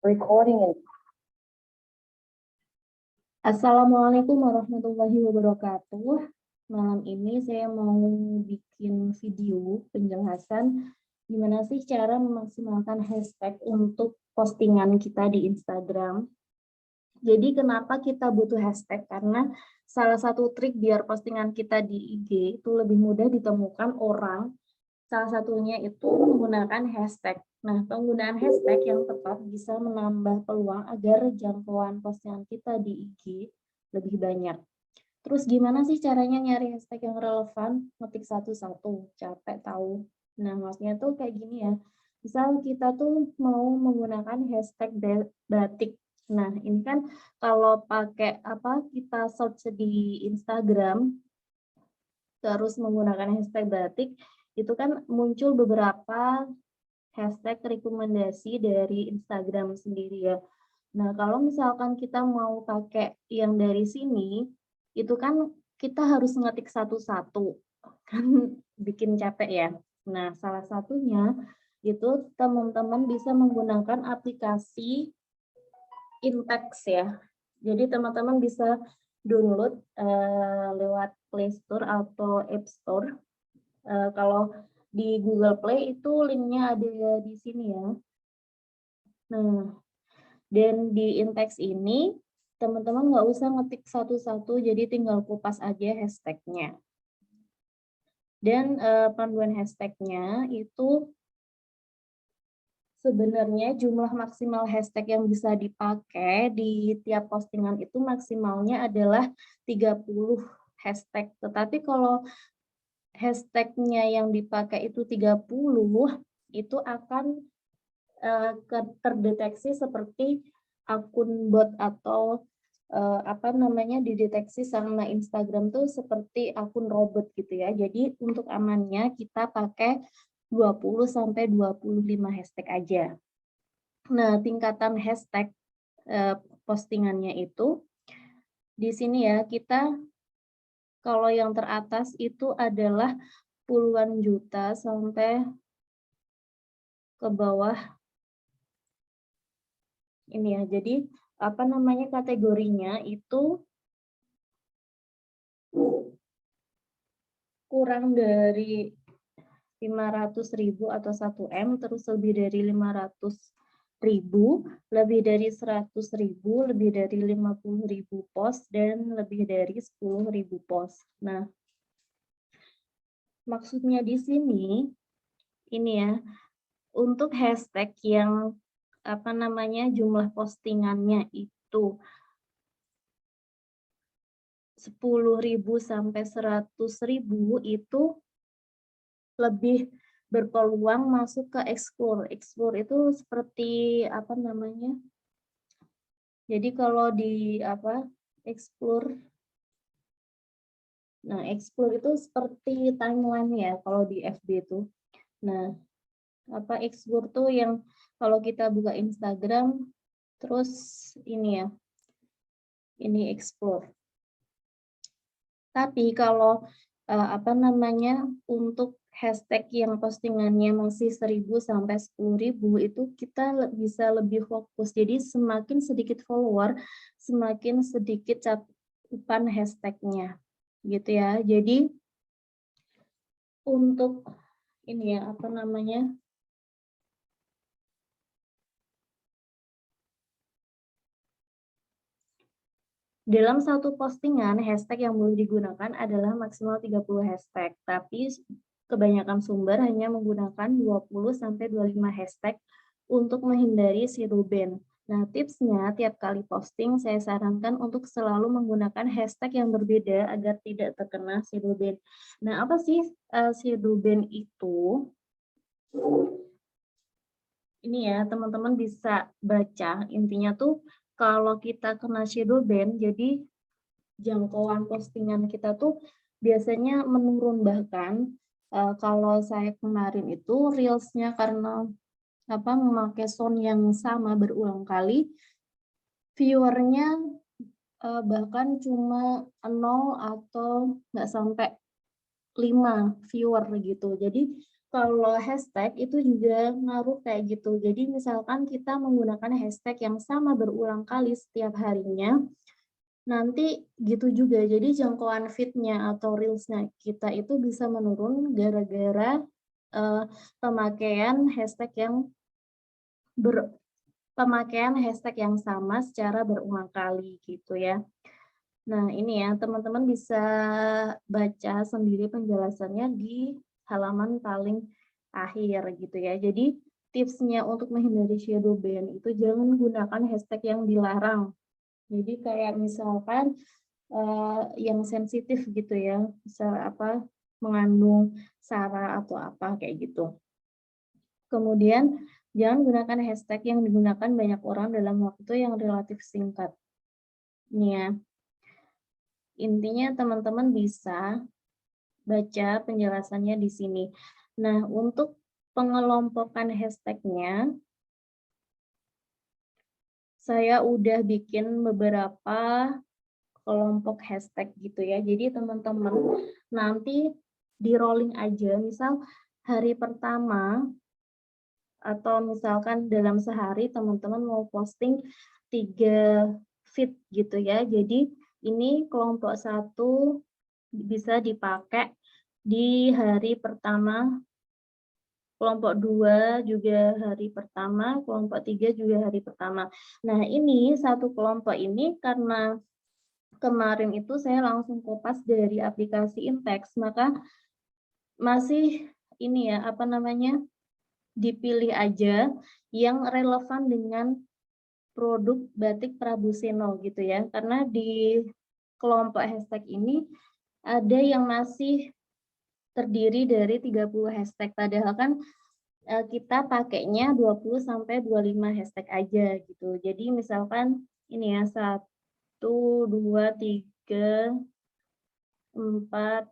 Recording in. Assalamualaikum warahmatullahi wabarakatuh. Malam ini saya mau bikin video penjelasan gimana sih cara memaksimalkan hashtag untuk postingan kita di Instagram. Jadi kenapa kita butuh hashtag? Karena salah satu trik biar postingan kita di IG itu lebih mudah ditemukan orang. Salah satunya itu menggunakan hashtag. Nah, penggunaan hashtag yang tepat bisa menambah peluang agar jangkauan postingan kita di IG lebih banyak. Terus gimana sih caranya nyari hashtag yang relevan? Ngetik satu-satu, capek tahu. Nah, maksudnya tuh kayak gini ya. Misal kita tuh mau menggunakan hashtag batik. Nah, ini kan kalau pakai kita search di Instagram, terus menggunakan hashtag batik, itu kan muncul beberapa hashtag rekomendasi dari Instagram sendiri ya. Nah, kalau misalkan kita mau pakai yang dari sini, itu kan kita harus ngetik satu-satu, kan bikin capek ya. Nah, salah satunya itu teman-teman bisa menggunakan aplikasi Intex ya. Jadi teman-teman bisa download lewat Play Store atau App Store. Kalau di Google Play itu linknya ada di sini ya. Nah, dan di Intex ini teman-teman nggak usah ngetik satu-satu, jadi tinggal kupas aja hashtagnya. Dan panduan hashtagnya itu sebenarnya jumlah maksimal hashtag yang bisa dipakai di tiap postingan itu maksimalnya adalah 30 hashtag. Tetapi kalau hashtagnya yang dipakai itu 30, itu akan terdeteksi seperti akun bot atau dideteksi sama Instagram tuh seperti akun robot gitu ya. Jadi untuk amannya kita pakai 20-25 hashtag aja. Nah, tingkatan hashtag postingannya itu di sini ya, kita kalau yang teratas itu adalah puluhan juta sampai ke bawah ini ya. Jadi kategorinya itu kurang dari 500.000 atau 1M, terus lebih dari 500.000, lebih dari 100.000, lebih dari 50.000 post, dan lebih dari 10.000 post. Nah, maksudnya di sini ini ya, untuk hashtag yang jumlah postingannya itu 10.000 sampai 100.000 itu lebih berpeluang masuk ke explore. Explore itu seperti jadi kalau di explore, nah explore itu seperti timeline ya kalau di FB itu. Nah, explore tuh yang kalau kita buka Instagram, terus ini ya, ini explore. Tapi kalau untuk hashtag yang postingannya masih 1.000 sampai 10.000 itu kita bisa lebih fokus. Jadi semakin sedikit follower, semakin sedikit cakupan hashtagnya, gitu ya. Jadi untuk ini ya dalam satu postingan, hashtag yang boleh digunakan adalah maksimal 30 hashtag, tapi kebanyakan sumber hanya menggunakan 20-25 hashtag untuk menghindari zero ban. Nah, tipsnya tiap kali posting saya sarankan untuk selalu menggunakan hashtag yang berbeda agar tidak terkena zero ban. Nah, apa sih zero ban itu? Ini ya, teman-teman bisa baca, intinya tuh kalau kita kena shadow ban, jadi jangkauan postingan kita tuh biasanya menurun. Bahkan kalau saya kemarin itu reelsnya karena memakai sound yang sama berulang kali, viewernya bahkan cuma 0 atau nggak sampai 5 viewer gitu. Jadi Kalau hashtag itu juga ngaruh kayak gitu. Jadi misalkan kita menggunakan hashtag yang sama berulang kali setiap harinya, nanti gitu juga. Jadi jangkauan feed-nya atau reels-nya kita itu bisa menurun gara-gara pemakaian hashtag yang pemakaian hashtag yang sama secara berulang kali gitu ya. Nah, ini ya, teman-teman bisa baca sendiri penjelasannya di halaman paling akhir gitu ya. Jadi, tipsnya untuk menghindari shadow ban itu jangan gunakan hashtag yang dilarang. Jadi kayak misalkan yang sensitif gitu ya, misal apa mengandung sara atau apa kayak gitu. Kemudian jangan gunakan hashtag yang digunakan banyak orang dalam waktu yang relatif singkat. Ini ya. Intinya teman-teman bisa baca penjelasannya di sini. Nah, untuk pengelompokan hashtag-nya, saya udah bikin beberapa kelompok hashtag gitu ya. Jadi teman-teman nanti di rolling aja, misal hari pertama atau misalkan dalam sehari teman-teman mau posting 3 feed gitu ya. Jadi ini kelompok 1 bisa dipakai di hari pertama, kelompok 2 juga hari pertama, kelompok 3 juga hari pertama. Nah, ini satu kelompok ini karena kemarin itu saya langsung kopas dari aplikasi Intex, maka masih ini ya, apa namanya, dipilih aja yang relevan dengan produk batik Prabuseno gitu ya. Karena di kelompok hashtag ini ada yang masih terdiri dari 30 hashtag, padahal kan kita pakainya 20 sampai 25 hashtag aja gitu. Jadi misalkan ini ya 1, 2, 3, 4,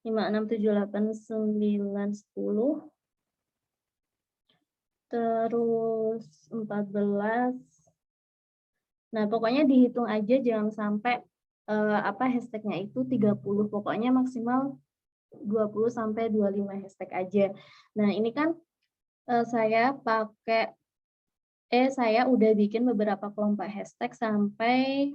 5, 6, 7, 8, 9, 10, terus 14. Nah, pokoknya dihitung aja jangan sampai hashtagnya itu 30, pokoknya maksimal 20 sampai 25 hashtag aja. Nah, ini kan saya udah bikin beberapa kelompok hashtag sampai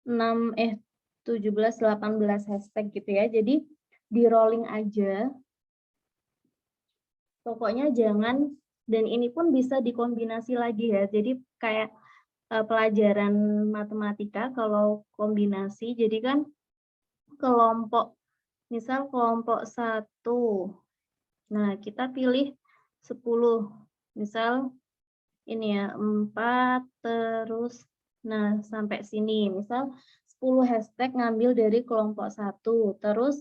17, 18 hashtag gitu ya. Jadi di rolling aja. Pokoknya jangan, dan ini pun bisa dikombinasi lagi ya. Jadi kayak pelajaran matematika kalau kombinasi. Jadi kan misal kelompok 1. Nah, kita pilih 10. Misal ini ya 4 terus nah sampai sini. Misal 10 hashtag ngambil dari kelompok 1. Terus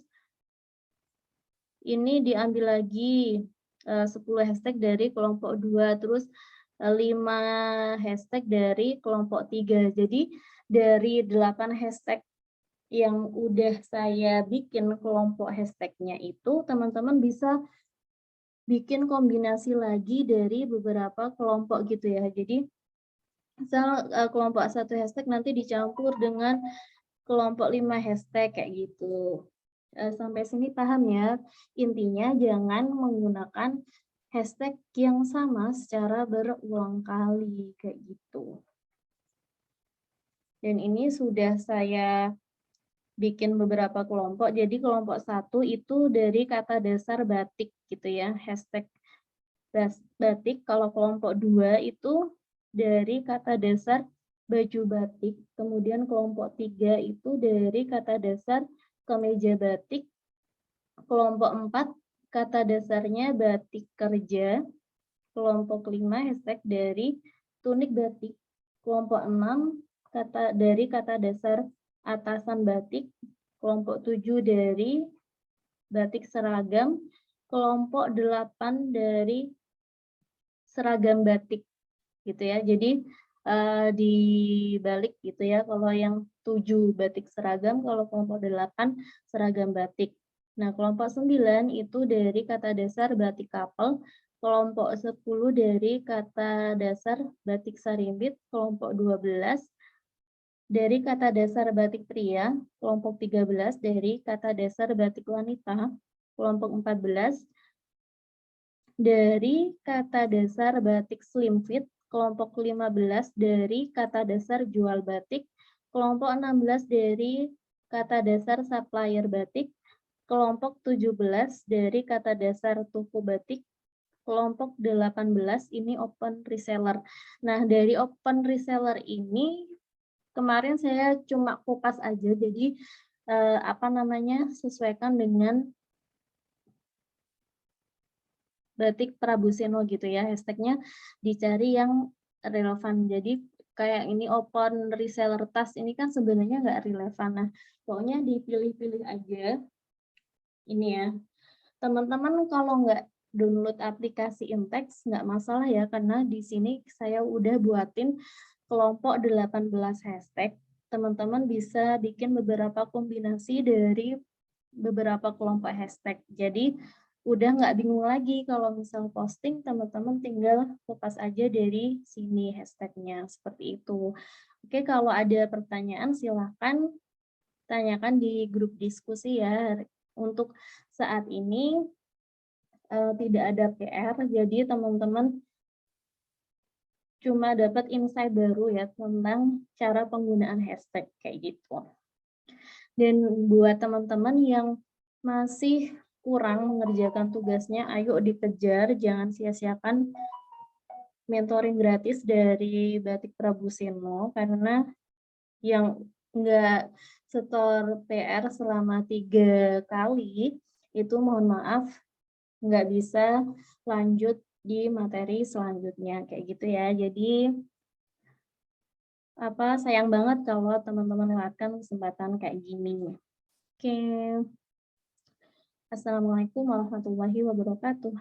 ini diambil lagi 10 hashtag dari kelompok 2, terus 5 hashtag dari kelompok 3. Jadi dari 8 hashtag yang udah saya bikin kelompok hashtag-nya itu, teman-teman bisa bikin kombinasi lagi dari beberapa kelompok gitu ya. Jadi misal kelompok 1 hashtag nanti dicampur dengan kelompok 5 hashtag kayak gitu. Sampai sini paham ya? Intinya jangan menggunakan hashtag yang sama secara berulang kali kayak gitu. Dan ini sudah saya bikin beberapa kelompok. Jadi kelompok 1 itu dari kata dasar batik gitu ya, hashtag batik. Kalau kelompok 2 itu dari kata dasar baju batik. Kemudian kelompok 3 itu dari kata dasar kemeja batik. Kelompok 4 kata dasarnya batik kerja. Kelompok 5 hashtag dari tunik batik. Kelompok 6 dari kata dasar atasan batik. Kelompok 7 dari batik seragam. Kelompok 8 dari seragam batik gitu ya. Jadi dibalik gitu ya. Kalau yang 7 batik seragam, kalau kelompok 8 seragam batik. Nah, kelompok 9 itu dari kata dasar batik kapel. Kelompok 10 dari kata dasar batik sarimbit. Kelompok 12 dari kata dasar batik pria, kelompok 13 dari kata dasar batik wanita, kelompok 14 dari kata dasar batik slim fit, kelompok 15 dari kata dasar jual batik, kelompok 16 dari kata dasar supplier batik, kelompok 17 dari kata dasar toko batik, kelompok 18 ini open reseller. Nah, dari open reseller ini kemarin saya cuma kupas aja, jadi sesuaikan dengan batik Prabuseno gitu ya, hashtagnya dicari yang relevan. Jadi kayak ini open reseller tas ini kan sebenarnya nggak relevan. Nah, pokoknya dipilih-pilih aja ini ya. Teman-teman kalau nggak download aplikasi Intex nggak masalah ya, karena di sini saya udah buatin kelompok 18 hashtag. Teman-teman bisa bikin beberapa kombinasi dari beberapa kelompok hashtag. Jadi udah nggak bingung lagi kalau misal posting, teman-teman tinggal lepas aja dari sini hashtagnya, seperti itu. Oke, kalau ada pertanyaan silahkan tanyakan di grup diskusi ya. Untuk saat ini tidak ada PR, jadi teman-teman cuma dapat insight baru ya tentang cara penggunaan hashtag kayak gitu. Dan buat teman-teman yang masih kurang mengerjakan tugasnya, ayo dikejar, jangan sia-siakan mentoring gratis dari Batik Prabuseno, karena yang nggak setor PR selama 3 kali, itu mohon maaf, nggak bisa lanjut di materi selanjutnya, kayak gitu ya. Jadi, sayang banget kalau teman-teman lewatkan kesempatan kayak gini. Oke. Assalamualaikum warahmatullahi wabarakatuh.